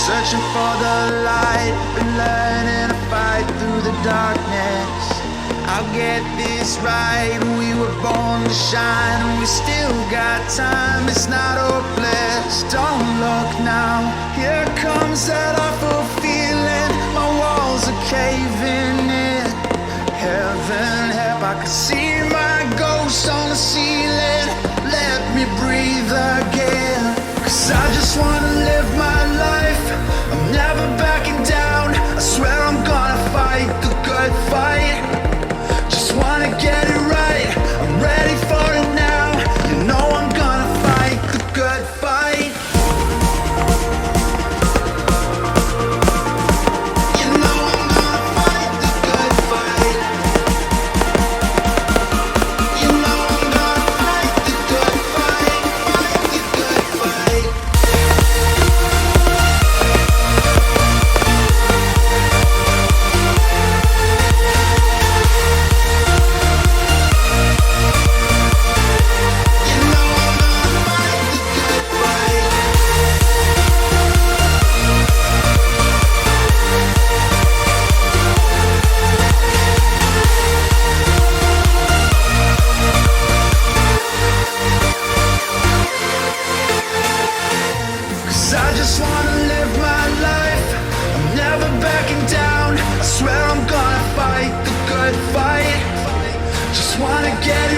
searching for the light, been learning to fight through the darkness. I'll get this right, we were born to shine, and we still got time, it's not hopeless. Don't look now, here comes that awful feeling, my walls are caving in. Heaven help, I can see my ghost on the ceiling. Let me breathe again, 'cause I just wanna live my life, I'm never backing down. I swear I'm gonna fight the good fight. Just wanna get it right, I'm ready for it now. You know I'm gonna fight the good fight. You know I'm gonna fight the good fight. You know I'm gonna fight the good fight, fight the good fight. I just wanna live my life, I'm never backing down. I swear I'm gonna fight the good fight. Just wanna get it